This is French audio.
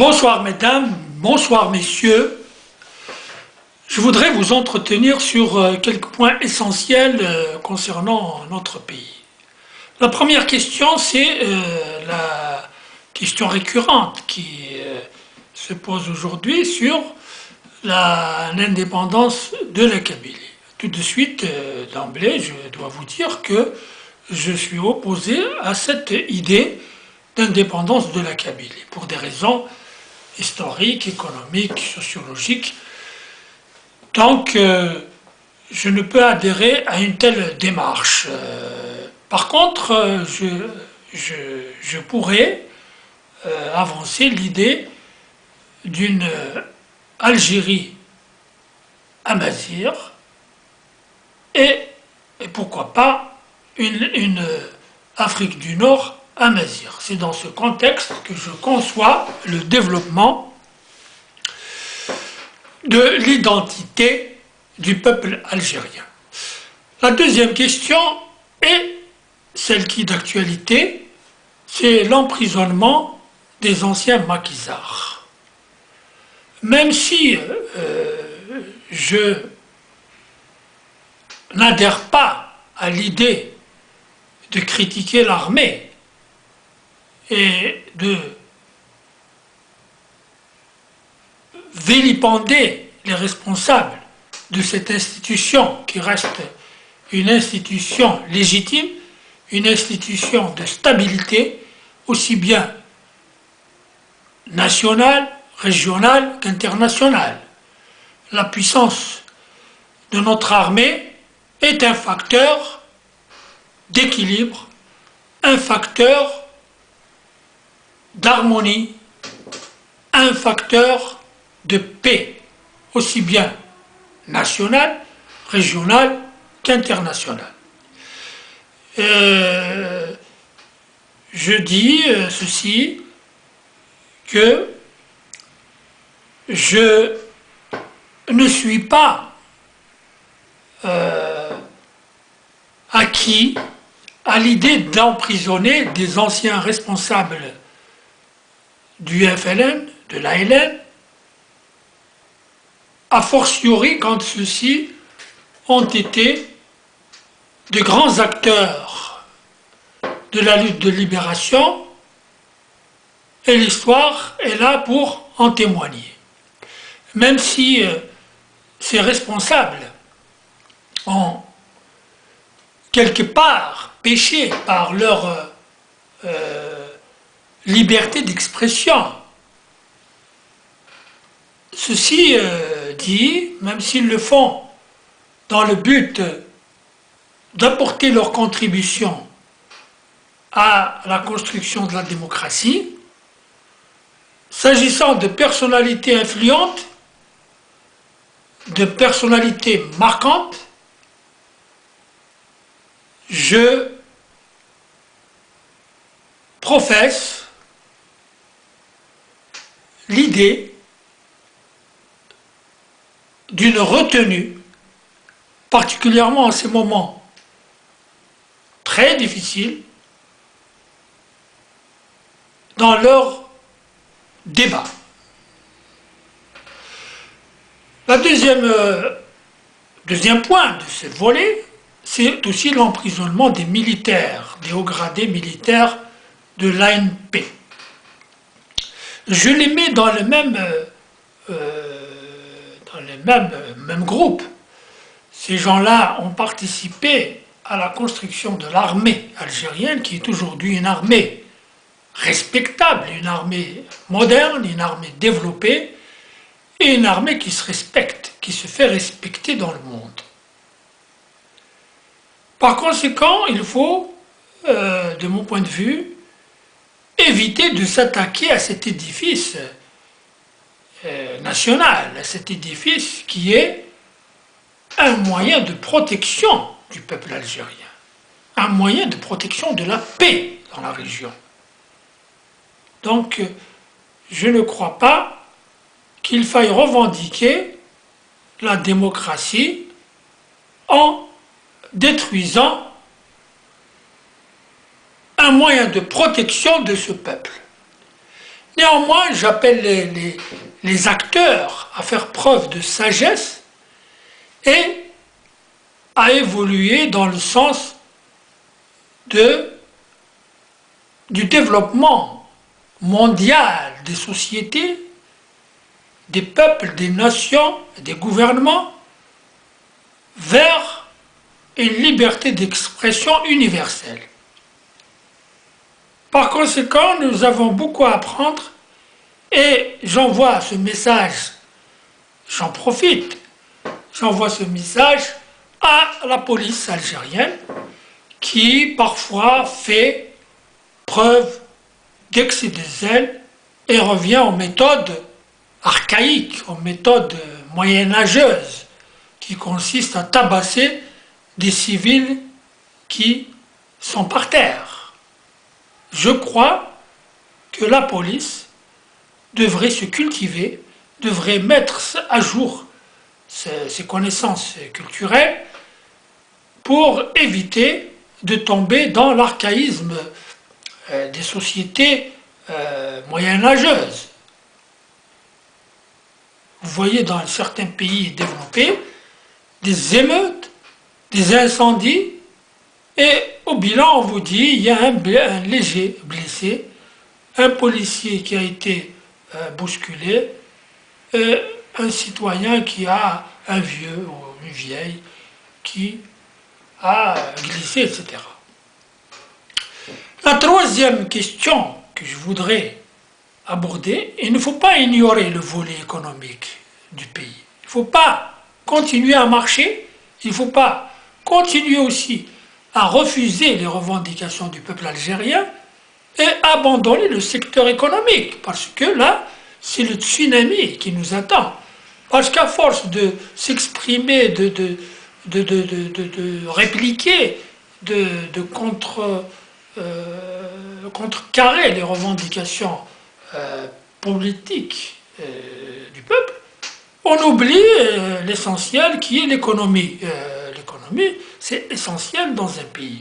Bonsoir mesdames, bonsoir messieurs. Je voudrais vous entretenir sur quelques points essentiels concernant notre pays. La première question, c'est la question récurrente qui se pose aujourd'hui sur l'indépendance de la Kabylie. Tout de suite, d'emblée, je dois vous dire que je suis opposé à cette idée d'indépendance de la Kabylie, pour des raisons historiques, économiques, sociologiques. Donc, je ne peux adhérer à une telle démarche. Par contre, je pourrais avancer l'idée d'une Algérie amazigh et pourquoi pas une Afrique du Nord amazigh. C'est dans ce contexte que je conçois le développement de l'identité du peuple algérien. La deuxième question est celle qui est d'actualité, c'est l'emprisonnement des anciens maquisards. Même si je n'adhère pas à l'idée de critiquer l'armée et de vilipender les responsables de cette institution qui reste une institution légitime, une institution de stabilité, aussi bien nationale, régionale qu'internationale. La puissance de notre armée est un facteur d'équilibre, un facteur d'harmonie, un facteur de paix, aussi bien nationale, régionale qu'internationale. Je dis ceci, que je ne suis pas acquis à l'idée d'emprisonner des anciens responsables du FLN, de l'ALN, a fortiori quand ceux-ci ont été de grands acteurs de la lutte de libération, et l'histoire est là pour en témoigner. Même si ces responsables ont quelque part péché par leur liberté d'expression. Ceci dit, même s'ils le font dans le but d'apporter leur contribution à la construction de la démocratie, s'agissant de personnalités influentes, de personnalités marquantes, je professe l'idée d'une retenue, particulièrement en ces moments très difficiles, dans leur débat. Le deuxième point de ce volet, c'est aussi l'emprisonnement des militaires, des hauts gradés militaires de l'ANP. Je les mets dans le même groupe. Ces gens-là ont participé à la construction de l'armée algérienne, qui est aujourd'hui une armée respectable, une armée moderne, une armée développée, et une armée qui se respecte, qui se fait respecter dans le monde. Par conséquent, il faut, de mon point de vue, éviter de s'attaquer à cet édifice national, à cet édifice qui est un moyen de protection du peuple algérien, un moyen de protection de la paix dans la région. Donc, je ne crois pas qu'il faille revendiquer la démocratie en détruisant un moyen de protection de ce peuple. Néanmoins, j'appelle les acteurs à faire preuve de sagesse et à évoluer dans le sens du développement mondial des sociétés, des peuples, des nations, des gouvernements, vers une liberté d'expression universelle. Par conséquent, nous avons beaucoup à apprendre et j'envoie ce message, j'en profite, j'envoie ce message à la police algérienne qui parfois fait preuve d'excès de zèle et revient aux méthodes archaïques, aux méthodes moyenâgeuses qui consistent à tabasser des civils qui sont par terre. Je crois que la police devrait se cultiver, devrait mettre à jour ses connaissances culturelles pour éviter de tomber dans l'archaïsme des sociétés moyenâgeuses. Vous voyez dans certains pays développés des émeutes, des incendies, et au bilan on vous dit il y a un léger blessé, un policier qui a été bousculé, un citoyen qui a un vieux ou une vieille qui a glissé, etc. La troisième question que je voudrais aborder, il ne faut pas ignorer le volet économique du pays. Il ne faut pas continuer à marcher, il ne faut pas continuer aussi à refuser les revendications du peuple algérien et abandonner le secteur économique, parce que là, c'est le tsunami qui nous attend. Parce qu'à force de s'exprimer, de répliquer, de contrecarrer les revendications politiques du peuple, on oublie l'essentiel qui est l'économie. L'économie, c'est essentiel dans un pays.